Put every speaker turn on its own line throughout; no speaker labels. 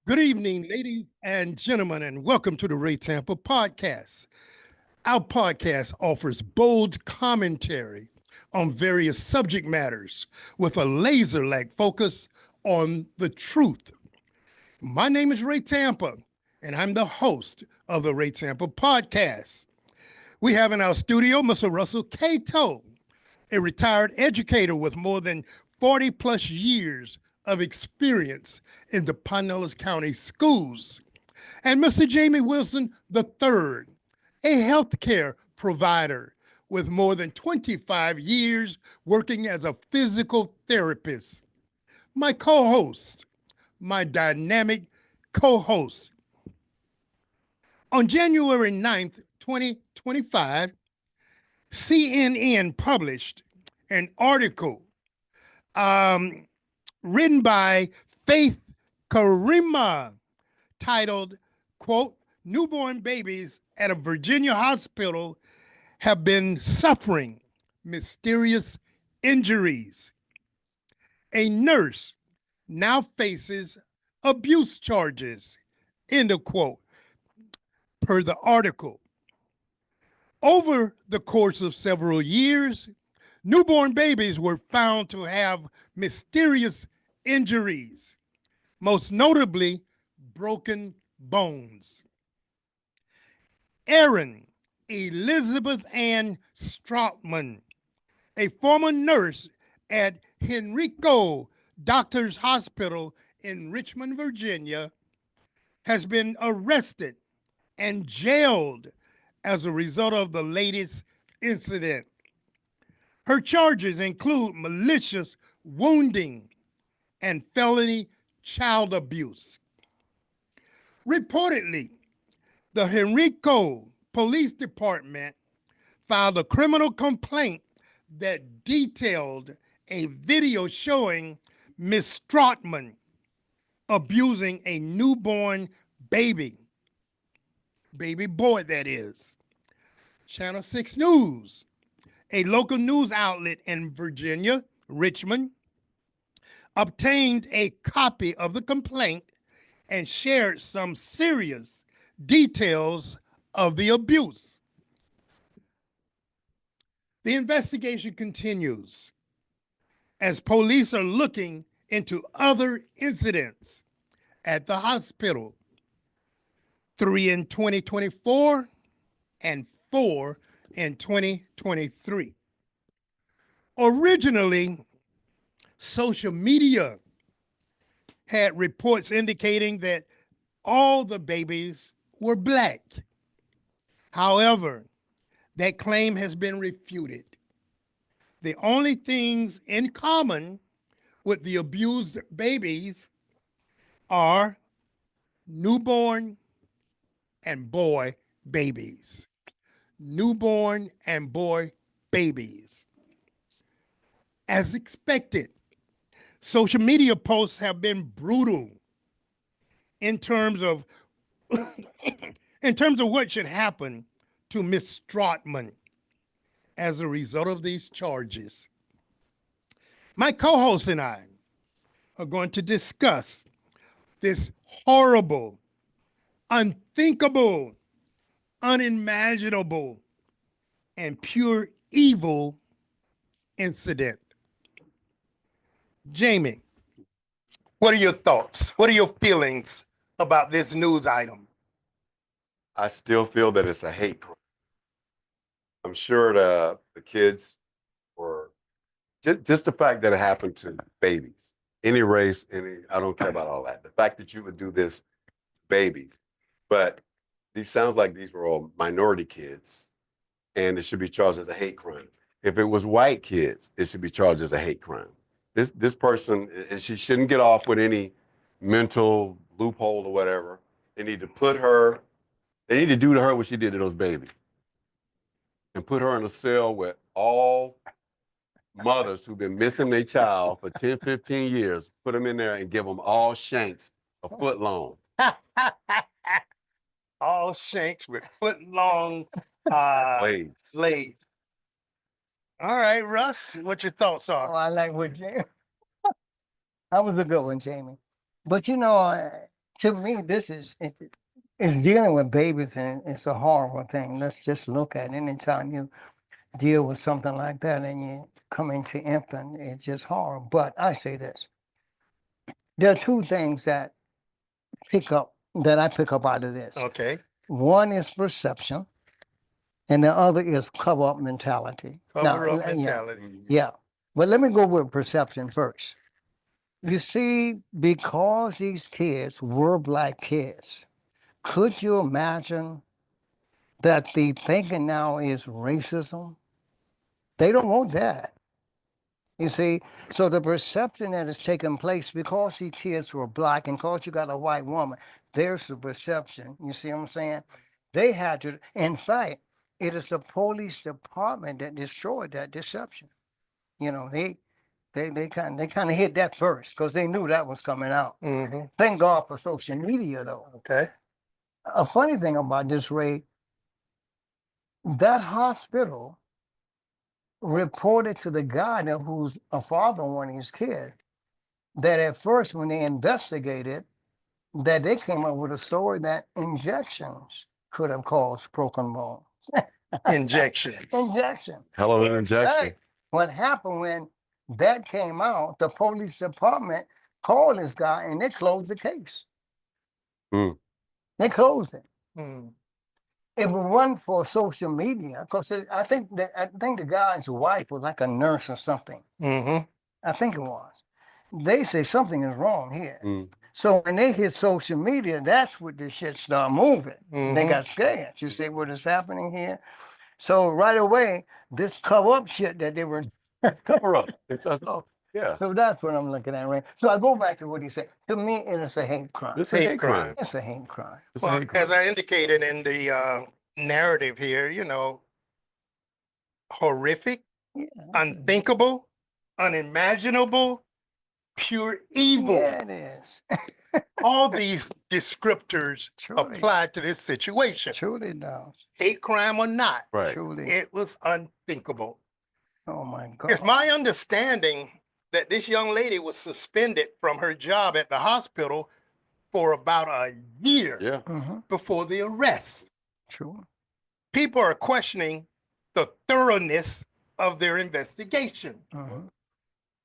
Good evening, ladies and gentlemen, and welcome to the Ray Tampa Podcast. Our podcast offers bold commentary on various subject matters with a laser-like focus on the truth. My name is Ray Tampa, and I'm the host of the Ray Tampa Podcast. We have in our studio Mr. Russell Cato, a retired educator with more than 40 plus years of experience in the Pinellas County schools, and Mr. Jamie Wilson III, a healthcare provider with more than 25 years working as a physical therapist. My co-host, my dynamic co-host. On January 9th, 2025, CNN published an article written by Faith Karima titled, quote, "Newborn babies at a Virginia hospital have been suffering mysterious injuries. A nurse now faces abuse charges," end of quote, per the article. Over the course of several years, newborn babies were found to have mysterious injuries, most notably broken bones. ERIN, Elizabeth Ann STROTMAN, a former nurse at Henrico Doctors Hospital in Richmond, Virginia, has been arrested and jailed as a result of the latest incident. Her charges include malicious wounding and felony child abuse. Reportedly, the Henrico Police Department filed a criminal complaint that detailed a video showing Miss Strotman abusing a newborn baby boy, that is. Channel 6 News, a local news outlet in Virginia, Richmond, obtained a copy of the complaint and shared some serious details of the abuse. The investigation continues as police are looking into other incidents at the hospital, 3 in 2024 and 4 in 2023. Originally, social media had reports indicating that all the babies were Black. However, that claim has been refuted. The only things in common with the abused babies are newborn and boy babies. Newborn and boy babies. As expected, social media posts have been brutal in terms of what should happen to Miss Strotman as a result of these charges. My co-host and I are going to discuss this horrible, unthinkable, unimaginable, and pure evil incident. Jamie, what are your thoughts? What are your feelings about this news item?
I still feel that it's a hate crime. I'm sure the kids were just the fact that it happened to babies, any race, I don't care about all that. The fact that you would do this to babies, but these sounds like these were all minority kids, and it should be charged as a hate crime. If it was white kids, it should be charged as a hate crime. This person, and she shouldn't get off with any mental loophole or whatever. They need to do to her what she did to those babies. And put her in a cell with all mothers who've been missing their child for 10, 15 years, put them in there and give them all shanks a foot long.
All shanks with foot-long blades. All right, Russ, what your thoughts are?
Oh, I like what Jamie. That was a good one, Jamie. But To me, this is it's dealing with babies, and it's a horrible thing. Let's just look at it. Anytime you deal with something like that and you come into infant, it's just horrible. But I say this: there are two things that I pick up out of this.
Okay.
One is perception, and the other is cover up mentality.
Cover up
Yeah,
mentality.
yeah. But let me go with perception first. You see, because these kids were black kids, could you imagine that the thinking now is racism? They don't want that. You see, so the perception that is taking place because these kids were black and because you got a white woman, there's the perception. You see what I'm saying? They had to, in fact, it is the police department that destroyed that deception. You know, they kind of hit that first because they knew that was coming out.
Mm-hmm.
Thank God for social media, though.
Okay.
A funny thing about this, Ray, that hospital reported to the guy who's a father of one of his kids that at first, when they investigated, that they came up with a story that injections could have caused broken bones.
Injections.
Injection.
Hell of an injection.
Hey, what happened when that came out, the police department called this guy and they closed the case.
Mm.
They closed it.
Mm.
If it wasn't for social media, because I think the guy's wife was like a nurse or something.
Mm-hmm.
I think it was. They say something is wrong here.
Mm.
So when they hit social media, that's what this shit started moving.
Mm-hmm.
They got scared. You see what is happening here? So right away, this cover up shit that they were
Cover up. It's us all. Yeah.
So that's what I'm looking at, right? So I go back to what he said. To me, it is a hate crime.
It's a hate crime.
It's a hate crime.
It's a
Well,
hate crime.
as I indicated in the narrative here, you know, horrific,
Yeah,
unthinkable, unimaginable, pure evil.
yeah, it is.
All these descriptors
Truly.
apply to this situation.
Truly does.
Hate crime or not,
Right.
Truly.
it was unthinkable.
Oh my God.
It's my understanding that this young lady was suspended from her job at the hospital for about a year
Yeah.
Mm-hmm.
before the arrest.
True.
People are questioning the thoroughness of their investigation.
Mm-hmm.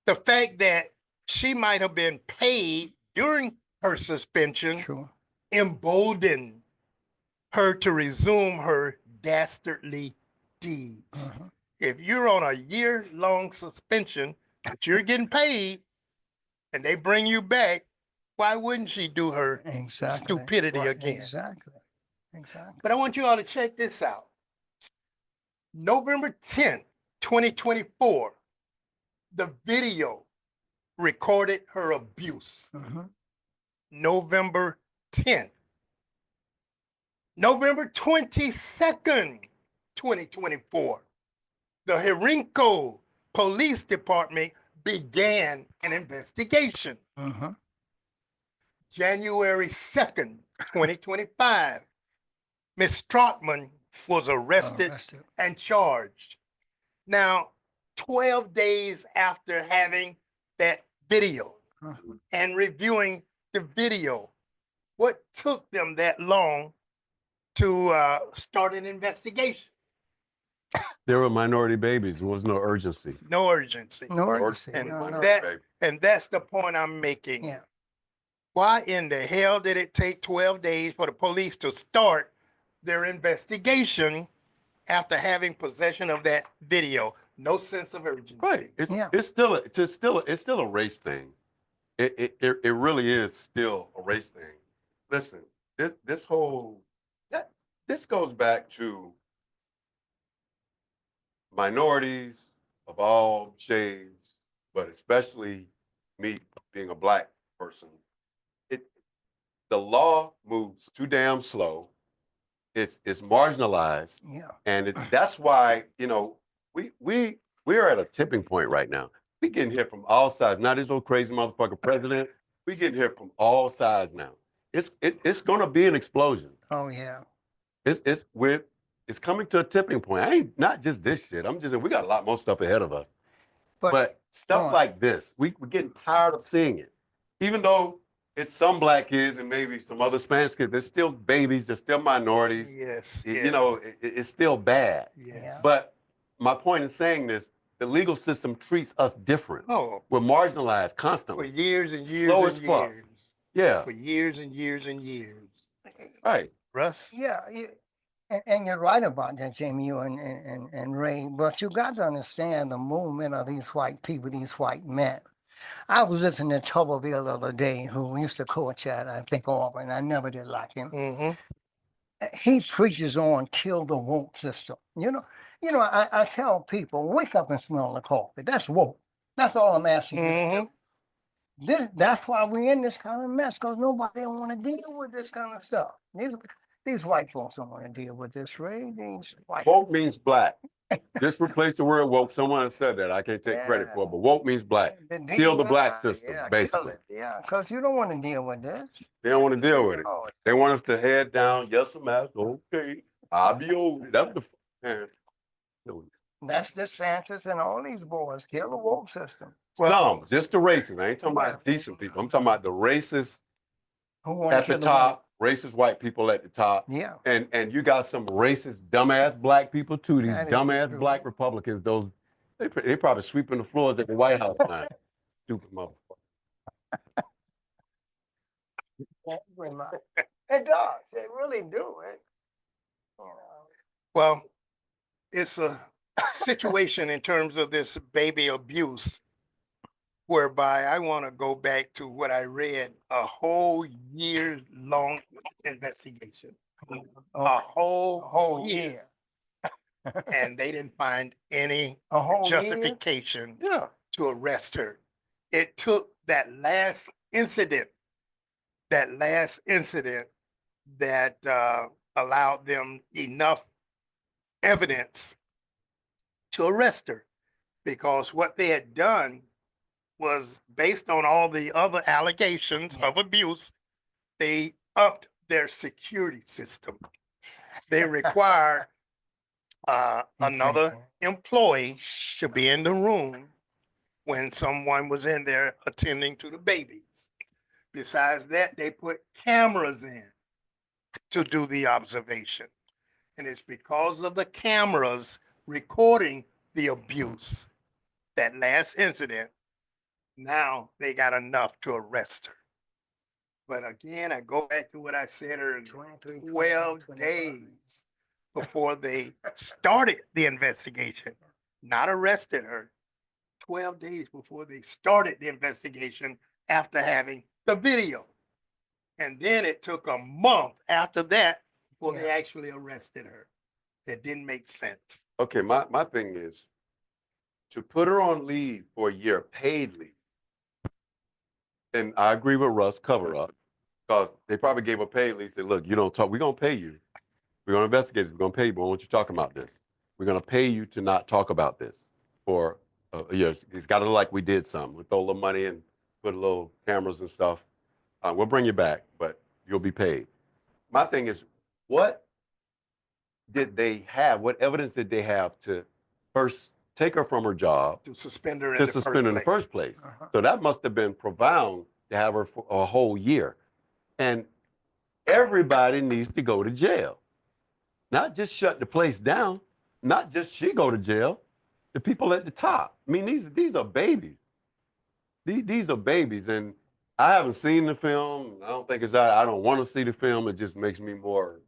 The fact that she might have been paid during her suspension
True.
emboldened her to resume her dastardly deeds.
Mm-hmm.
If you're on a year-long suspension, but you're getting paid, and they bring you back, why wouldn't she do her
Exactly.
stupidity
Right.
again?
Exactly. Exactly.
But I want you all to check this out. November 10th, 2024, the video recorded her abuse.
Mm-hmm.
November 10th. November 22nd, 2024, the Herinco Police Department began an investigation.
Mm-hmm.
January 2nd, 2025, Ms. Strotman was arrested and charged. Now, 12 days after having that video and reviewing the video, what took them that long to start an investigation?
There were minority babies. There was no urgency.
No urgency.
No urgency.
And
No.
and that's the point I'm making.
Yeah.
Why in the hell did it take 12 days for the police to start their investigation after having possession of that video? No sense of urgency.
Right. It's still a race thing. It really is still a race thing. Listen, this goes back to minorities of all shades, but especially me being a black person. The law moves too damn slow. It's marginalized.
Yeah.
And that's why, you know, we are at a tipping point right now. We getting hit from all sides. Not this old crazy motherfucker president. We getting hit from all sides now. It's gonna be an explosion.
Oh yeah.
It's coming to a tipping point. I ain't not just this shit. I'm just saying we got a lot more stuff ahead of us. But stuff like this, we're getting tired of seeing it. Even though it's some black kids and maybe some other Spanish kids. They're still babies. They're still minorities.
Yes.
You know, it's still bad.
Yes.
But my point in saying this, the legal system treats us different.
Oh,
We're marginalized
for
constantly.
years and years
Slow
and
as fuck.
years.
Yeah.
For years and years and years.
Right.
Russ?
Yeah, and you're right about that, Jamie, you and Ray. But you got to understand the movement of these white people, these white men. I was listening to Tuberville the other day, who used to coach at, I think, Auburn. I never did like him.
Mm-hmm.
He preaches on kill the woke system. I tell people, wake up and smell the coffee. That's woke. That's all I'm asking you to do. That's why we're in this kind of mess, because nobody want to deal with this kind of stuff. These white folks don't want to deal with this, Ray. These white
Woke means black. Just replace the word woke. Someone has said that. I can't take credit for it, but woke means black. Kill the black system, basically.
Yeah, because you don't want to deal with this.
They don't want to deal with it.
Oh,
They want us to head down, yes, some ass, okay, I'll be over. That's the man.
that's DeSantis and all these boys. Kill the woke system.
Some, just the racist. I ain't talking about decent people. I'm talking about the racists
Who wanna
at the
kill
top, racist white people at the top.
Yeah.
And you got some racist, dumbass black people too. These
That is
dumbass
true.
black Republicans, they probably sweeping the floors at the White House now. Stupid motherfucker.
It does. It really do.
Well, it's a situation in terms of this baby abuse whereby I want to go back to what I read, a whole year-long investigation. A whole year. And they didn't find any
A whole year?
justification to arrest her. It took that last incident that allowed them enough evidence to arrest her, because what they had done was, based on all the other allegations of abuse, they upped their security system. They required another employee to be in the room when someone was in there attending to the babies. Besides that, they put cameras in to do the observation. And it's because of the cameras recording the abuse, that last incident, now they got enough to arrest her. But again, I go back to what I said earlier, 12 days before they started the investigation, not arrested her, 12 days before they started the investigation after having the video. And then it took a month after that before they actually arrested her. It didn't make sense.
Okay, my thing is to put her on leave for a year, paid leave. And I agree with Russ, cover up, because they probably gave a paid leave, said, look, you don't talk, we're going to pay you. We're going to investigate this. We're going to pay you, but we want you talking about this. We're going to pay you to not talk about this for a year. It's got to look like we did something. We'll throw a little money and put a little cameras and stuff. We'll bring you back, but you'll be paid. My thing is, what did they have? What evidence did they have to first take her from her job,
to suspend her
in the first place? So that must have been profound to have her for a whole year. And everybody needs to go to jail. Not just shut the place down, not just she go to jail, the people at the top. I mean, these are babies. These are babies, and I haven't seen the film. I don't think it's out. I don't want to see the film. It just makes me more.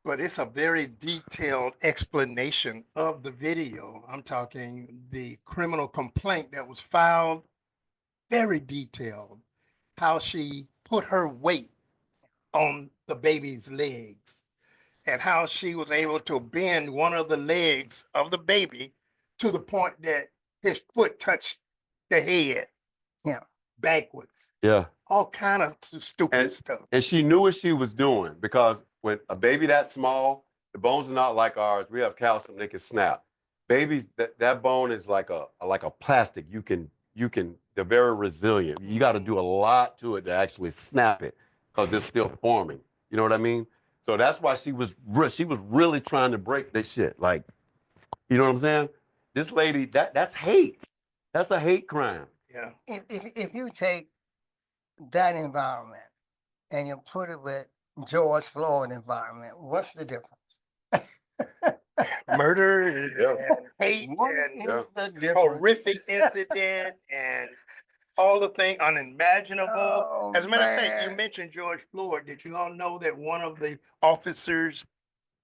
But it's a very detailed explanation of the video. I'm talking the criminal complaint that was filed, very detailed, how she put her weight on the baby's legs and how she was able to bend one of the legs of the baby to the point that his foot touched the head.
Yeah.
Backwards.
Yeah.
All kind of stupid stuff.
And she knew what she was doing, because when a baby that small, the bones are not like ours. We have calcium, they can snap. Babies, that bone is like a plastic. They're very resilient. You got to do a lot to it to actually snap it, because it's still forming. You know what I mean? So that's why she was really trying to break this shit. Like, you know what I'm saying? This lady, that's hate. That's a hate crime.
Yeah.
If you take that environment and you put it with George Floyd environment, what's the difference?
Murder
Yeah.
and hate
What
and
is
Yeah.
the difference?
horrific incident and all the things unimaginable.
Oh,
As a matter of fact, you
man.
mentioned George Floyd. Did you all know that one of the officers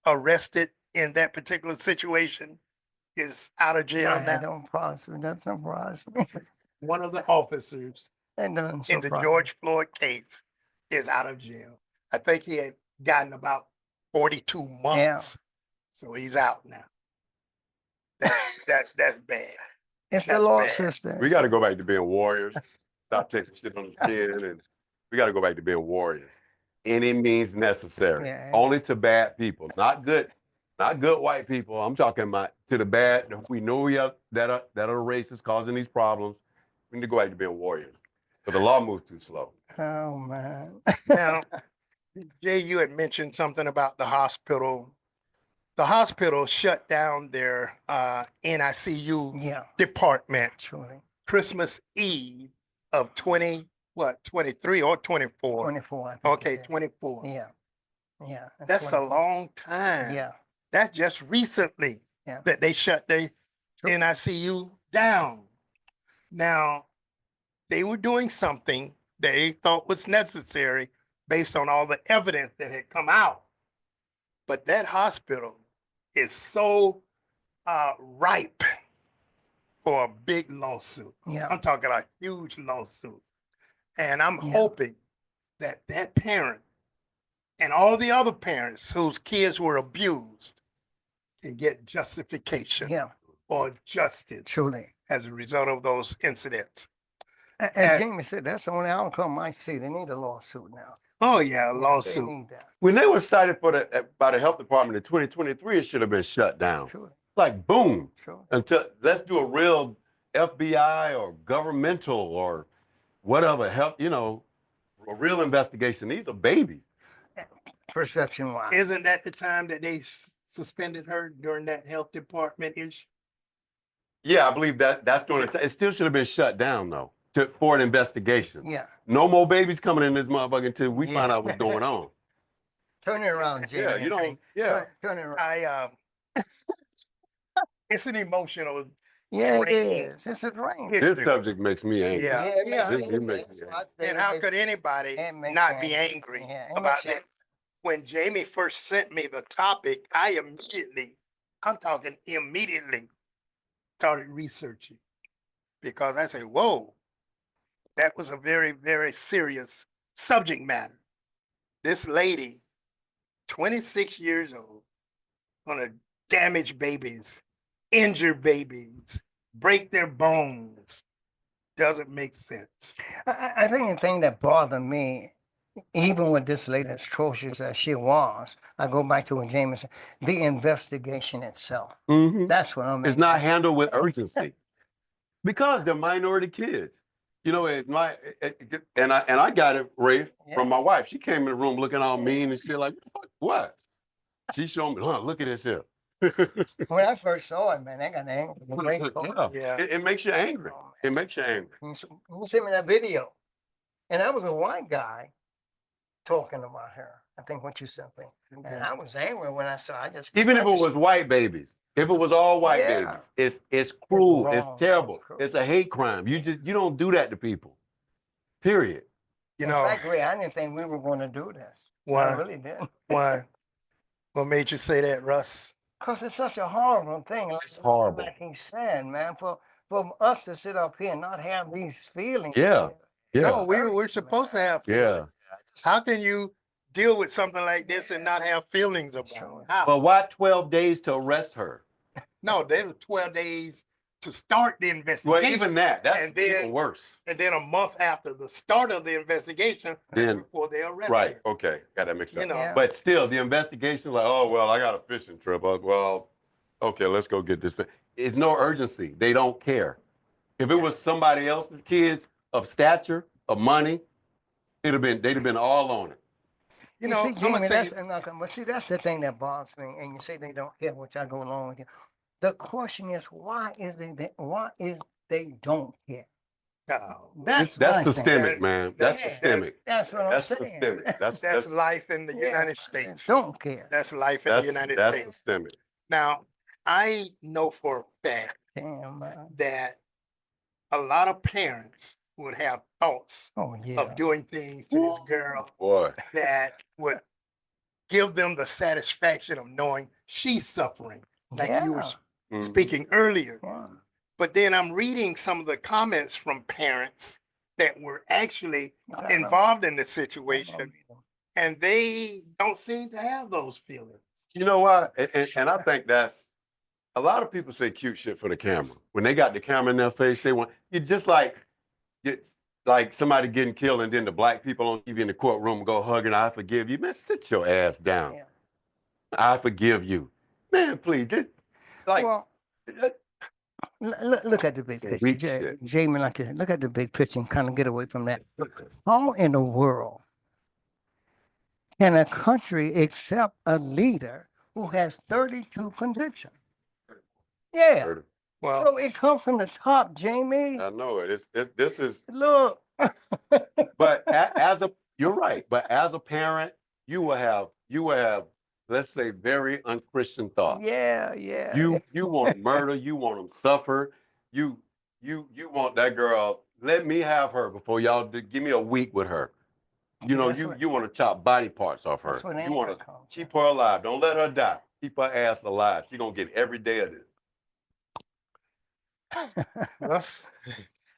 arrested in that particular situation is out of jail
That
now?
don't surprise me. That surprise me.
One of the officers
That doesn't
in the
surprise me.
George Floyd case is out of jail. I think he had gotten about 42 months. So he's out now. That's bad.
It's the
That's
law
bad.
system.
We got to go back to being warriors. Stop taking shit on the chin, and we got to go back to being warriors. Any means necessary.
Yeah.
Only to bad people, not good white people. I'm talking about to the bad. We know we are that are racist causing these problems. We need to go back to being warriors. But the law moves too slow.
Oh, man.
Now, Jay, you had mentioned something about the hospital. The hospital shut down their NICU
Yeah,
department
truly.
Christmas Eve of 23 or 24?
24, I think. he
Okay,
said.
24.
Yeah. Yeah.
That's a
24.
long time.
Yeah.
That's just recently
Yeah.
that they shut the
True.
NICU down. Now, they were doing something they thought was necessary based on all the evidence that had come out. But that hospital is so ripe for a big lawsuit.
Yeah.
I'm talking a huge lawsuit. And I'm
Yeah.
hoping that that parent and all the other parents whose kids were abused can get justification
Yeah.
or justice
Truly.
as a result of those incidents.
As
And-
Jamie said, that's the only outcome I see. They need a lawsuit now.
Oh yeah, a
Yeah,
lawsuit.
They need that.
When they were cited by the health department in 2023, it should have been shut down.
Truly.
Like boom.
True.
Until let's do a real FBI or governmental or whatever help, a real investigation. These are babies.
Perception wise.
Isn't that the time that they suspended her during that health department issue?
Yeah, I believe that's during the time. It still should have been shut down though for an investigation.
Yeah.
No more babies coming in this motherfucker until we
Yeah.
find out what's going on.
Turn it around, Jamie.
Yeah, you don't. Yeah.
Turn it around.
It's an emotional.
Yeah, it
draining
is. It's a drain.
issue.
This subject makes me angry.
Yeah.
it makes
It
me-
makes
that's
me
why
And how could anybody
it makes
not
you
be angry
Yeah, it
about
makes you
that? When Jamie first sent me the topic, I'm talking immediately, started researching because I said, whoa, that was a very, very serious subject matter. This lady, 26 years old, gonna damage babies, injure babies, break their bones. Doesn't make sense.
I think the thing that bothered me, even with this lady as atrocious as she was, I go back to what Jamie said, the investigation itself.
Mhm.
That's what I'm
It's not handled with urgency because they're minority kids. And I got it, Ray, from my wife. She came in the room looking all mean and shit like, what? She showed me, look at this here.
When I first saw it, man, I got angry.
Yeah.
It makes you angry. It makes you angry.
You sent me that video. And I was a white guy talking about her. I think what you sent me. And I was angry when I saw it.
Even if it was white babies, if it was all white
Yeah.
babies, it's cruel, it's
wrong.
terrible,
It's cruel.
it's a hate crime. You don't do that to people. Period.
You
In
know,
fact, Ray, I didn't think we were going to do this. I
why?
really didn't.
Why? What made you say that, Russ?
Because it's such a horrible thing.
It's horrible.
Like he said, man, for us to sit up here and not have these feelings.
Yeah. Yeah.
No, we're supposed to have
Yeah.
feelings. How can you deal with something like this and not have feelings about it? How?
Well, why 12 days to arrest her?
No, there were 12 days to start the investigation.
Well, even that's
And then-
even worse.
And then a month after the start of the investigation,
Then-
before they arrested
Right.
her.
Okay. Got that mixed up.
You know,
Yeah.
But still, the investigation, like, oh, well, I got a fishing trip. Well, okay, let's go get this. It's no urgency. They don't care. If it was somebody else's kids of stature, of money, they'd have been all on it.
you know,
see,
I'm
Jamie,
gonna say,
but see, that's the thing that bothers me. And you say they don't care, which I go along with you. The question is, why is they don't care?
No,
That's
That's
my thing.
systemic, man. That's
Yeah.
systemic.
That's what I'm
That's
saying.
systemic.
that's life in the
Yeah,
United States.
Don't care.
That's life in the United
that's
States.
systemic.
Now, I know for a fact
Damn, man.
that a lot of parents would have thoughts
Oh, yeah.
of doing things to this girl
Boy.
that would give them the satisfaction of knowing she's suffering, like you were
Yeah.
speaking earlier.
Yeah.
But then I'm reading some of the comments from parents that were actually involved in the situation, and they don't seem to have those feelings.
You know what? And I think that's a lot of people say cute shit for the camera. When they got the camera in their face, they want you just like it's like somebody getting killed, and then the black people on TV in the courtroom go hugging, I forgive you. Man, sit your ass down.
Yeah.
I forgive you. Man, please. Like,
Well, look at the big
Some
picture.
weak shit.
Jamie, like you said, look at the big picture and kind of get away from that. How in the world can a country accept a leader who has 32 convictions? Yeah.
Well,
So it comes from the top, Jamie.
I know it. This is,
Look.
but you're right. But as a parent, you will have, let's say, very unchristian thoughts.
Yeah, yeah.
You want to murder, you want them to suffer, you want that girl. Let me have her before y'all give me a week with her. You know, you want to chop body parts off her. You want to keep her alive. Don't let her die. Keep her ass alive. She's gonna get every day of this.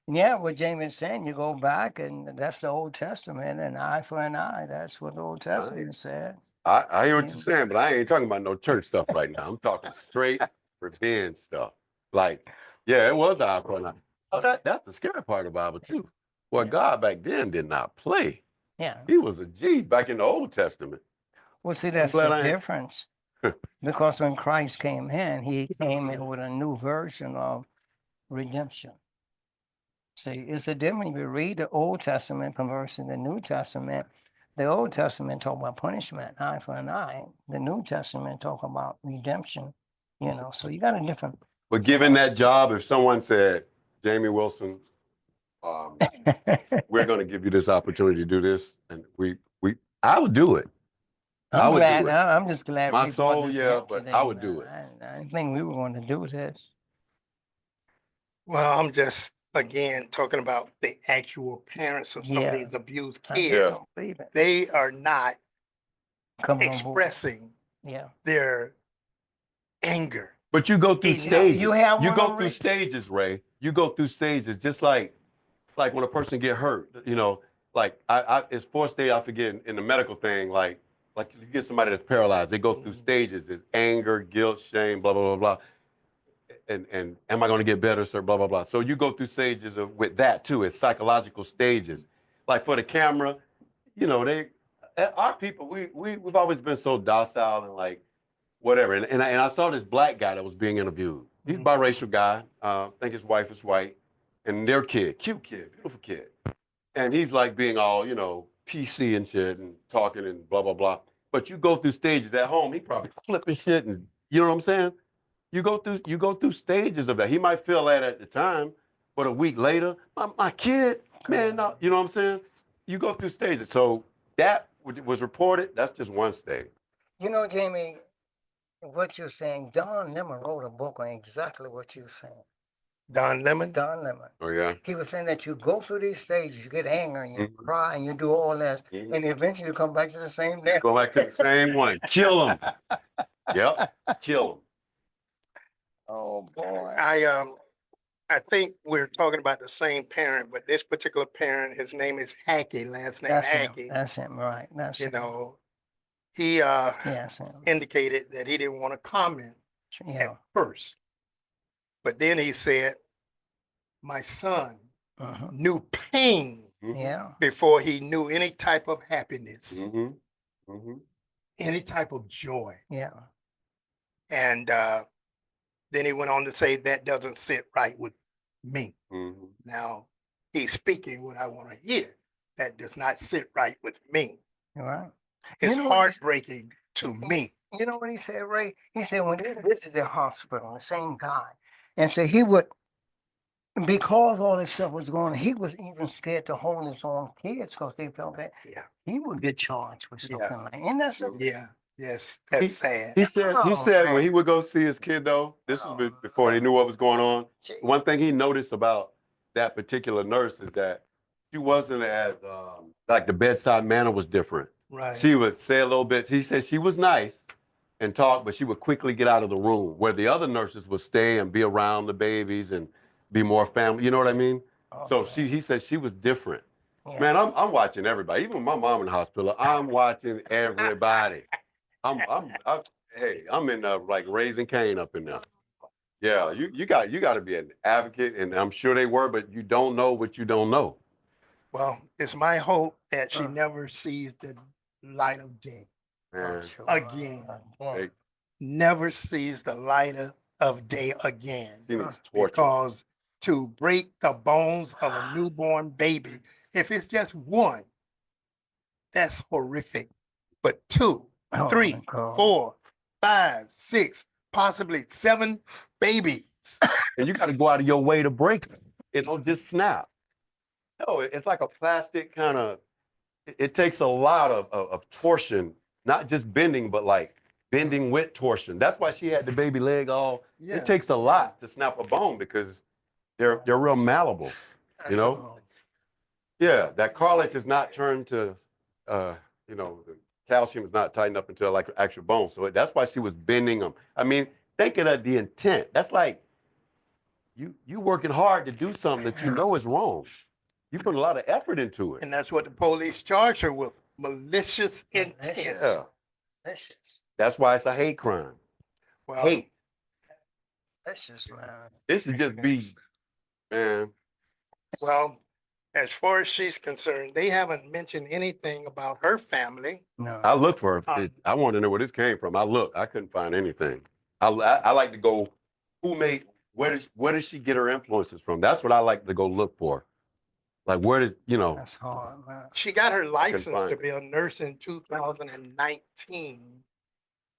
Yeah, what Jamie's saying, you go back and that's the Old Testament, an eye for an eye. That's what the Old Testament said.
I hear what you're saying, but I ain't talking about no church stuff right now. I'm talking straight revenge stuff. Like, yeah, it was eye for an eye. Oh, that's the scary part of the Bible too. Well, God back then did not play.
Yeah.
He was a G back in the Old Testament.
Well, see, that's the difference. Because when Christ came in, he came in with a new version of redemption. See, it's a difference. You read the Old Testament converse to the New Testament. The Old Testament talk about punishment, eye for an eye. The New Testament talk about redemption, you know, so you got a different.
But given that job, if someone said, Jamie Wilson, we're going to give you this opportunity to do this, and I would do it.
I'm glad. I'm just glad.
My soul, yeah, but
today,
I would do it.
I didn't think we were going to do this.
Well, I'm just, again, talking about the actual parents of some of these abused kids. They are not expressing their anger.
But you go through stages.
You
go through stages, Ray. You go through stages, just like when a person get hurt, you know, like it's 4 stages, I forget, in the medical thing, like you get somebody that's paralyzed, they go through stages. There's anger, guilt, shame, blah, blah, blah, blah. And am I going to get better, sir? Blah, blah, blah. So you go through stages with that too. It's psychological stages. Like for the camera, you know, our people, we've always been so docile and like whatever. And I saw this black guy that was being interviewed. He's a biracial guy. I think his wife is white. And their kid, cute kid, beautiful kid. And he's like being all, you know, PC and shit and talking and blah, blah, blah. But you go through stages at home, he probably flipping shit and, you know what I'm saying? You go through stages of that. He might feel that at the time, but a week later, my kid, man, no, you know what I'm saying? You go through stages. So that was reported. That's just one stage.
You know, Jamie, what you're saying, Don Lemon wrote a book on exactly what you're saying.
Don Lemon?
Don Lemon.
Oh, yeah?
He was saying that you go through these stages, you get angry, and you cry, and you do all that, and eventually you come back to the same day.
Go back to the same one. Kill him. Yep. Kill him.
Oh, boy.
I think we're talking about the same parent, but this particular parent, his name is Hackey, last name Hackey.
That's him, right. That's
you
him.
know, he indicated that he didn't want to comment at first. But then he said, my son knew pain before he knew any type of happiness, any type of joy.
Yeah.
And then he went on to say, that doesn't sit right with me. Now, he's speaking what I want to hear. That does not sit right with me.
Right.
It's heartbreaking to me.
You know what he said, Ray? He said when they visited the hospital, the same guy, and so he would because all this stuff was going on, he was even scared to hold his own kids because they felt that
Yeah.
he would get charged with
Yeah.
something like. And that's
Yeah. Yes. That's sad.
He said
Oh,
when
man.
he would go see his kid though, this was before they knew what was going on. One thing he noticed about that particular nurse is that she wasn't as like the bedside manner was different.
Right.
She would say a little bit. He said she was nice and talk, but she would quickly get out of the room. Where the other nurses would stay and be around the babies and be more family. You know what I mean? So he said she was different.
Yeah.
Man, I'm watching everybody. Even with my mom in the hospital, I'm watching everybody. I'm in like raising Cain up in there. Yeah, you got to be an advocate, and I'm sure they were, but you don't know what you don't know.
Well, it's my hope that she never sees the light of day
Man,
again.
Hey,
Never sees the light of day again.
she needs torture.
Because to break the bones of a newborn baby, if it's just one, that's horrific. But two,
Oh,
3,
my God.
4, 5, 6, possibly 7 babies.
And you got to go out of your way to break it. It don't just snap. No, it's like a plastic kind of. It takes a lot of torsion, not just bending, but like bending with torsion. That's why she had the baby leg all.
Yeah.
It takes a lot to snap a bone because they're real malleable. You know. Yeah, that cartilage is not turned to, you know, the calcium is not tightened up into like actual bone. So that's why she was bending them. I mean, think of the intent. That's like you working hard to do something that you know is wrong. You put a lot of effort into it.
And that's what the police charge her with, malicious intent.
Yeah.
Vicious.
That's why it's a hate crime.
Well,
Hate.
Vicious, man.
This should just be, man.
well, as far as she's concerned, they haven't mentioned anything about her family.
No.
I looked for her. I wanted to know where this came from. I couldn't find anything. I like to go, where does she get her influences from? That's what I like to go look for. Like where did, you know.
That's hard, man.
She got her license
find
to
it.
be a nurse in 2019,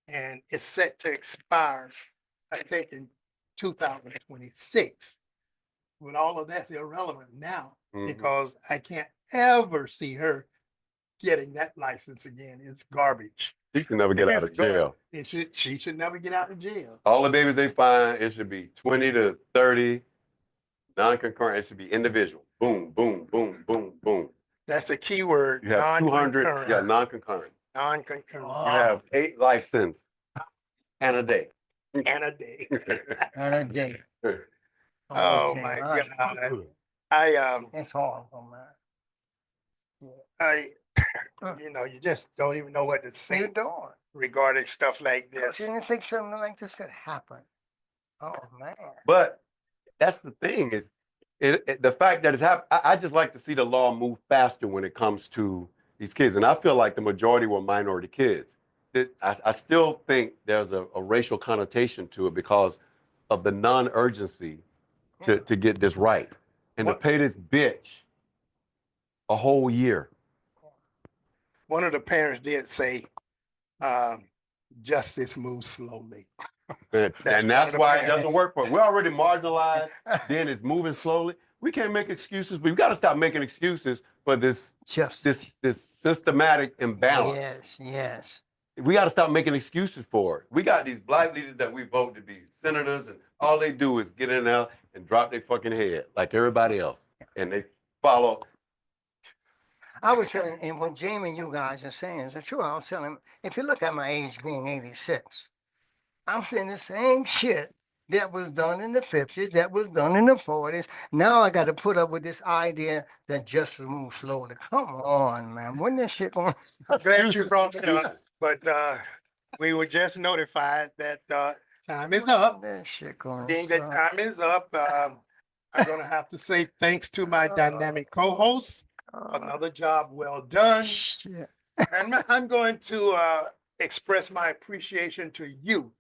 and it's set to expire, I think, in 2026. But all of that's irrelevant now because I can't ever see her getting that license again. It's garbage.
She should never get out of jail.
She should never get out of jail.
All the babies they find, it should be 20 to 30, non-concurrent. It should be individual. Boom, boom, boom, boom, boom.
That's the key word.
You have 200,
non-concurrent.
yeah, non-concurrent.
Non-concurrent.
You have 8 life sentences and a day.
And a day.
And a day.
Oh
Okay,
my
all right.
God.
It's horrible, man.
You know, you just don't even know what to say
You doing?
regarding stuff like
You
this.
didn't think something like this could happen. Oh, man.
But that's the thing is, the fact that it's happened, I just like to see the law move faster when it comes to these kids. And I feel like the majority were minority kids. I still think there's a racial connotation to it because of the non-urgency to get this right. And to pay this bitch a whole year.
One of the parents did say, justice moves slowly.
And that's why it doesn't work for us. We're already marginalized, then it's moving slowly. We can't make excuses, but we got to stop making excuses for this systematic imbalance.
Yes, yes.
We got to stop making excuses for it. We got these black leaders that we vote to be senators, and all they do is get in there and drop their fucking head like everybody else. And they follow.
I was telling, and what Jamie and you guys are saying is true. I was telling him, if you look at my age being 86, I'm saying the same shit that was done in the 50s, that was done in the 40s. Now I got to put up with this idea that justice moves slowly. Come on, man. When this shit going?
I'm glad you brought it up, but we were just notified that time is up.
That shit going.
Being that time is up, I'm going to have to say thanks to my dynamic co-host. Another job well done.
Shit.
And I'm going to express my appreciation to you,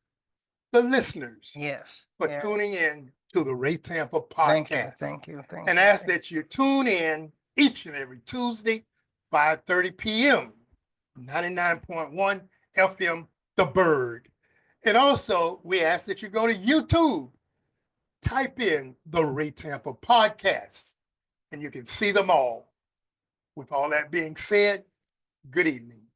the listeners,
Yes.
for
yeah.
tuning in to the Ray Tampa podcast.
Thank you.
And ask that you tune in each and every Tuesday, 5:30 p.m., 99.1 FM, The Bird. And also, we ask that you go to YouTube type in the Ray Tampa podcast and you can see them all. With all that being said, good evening.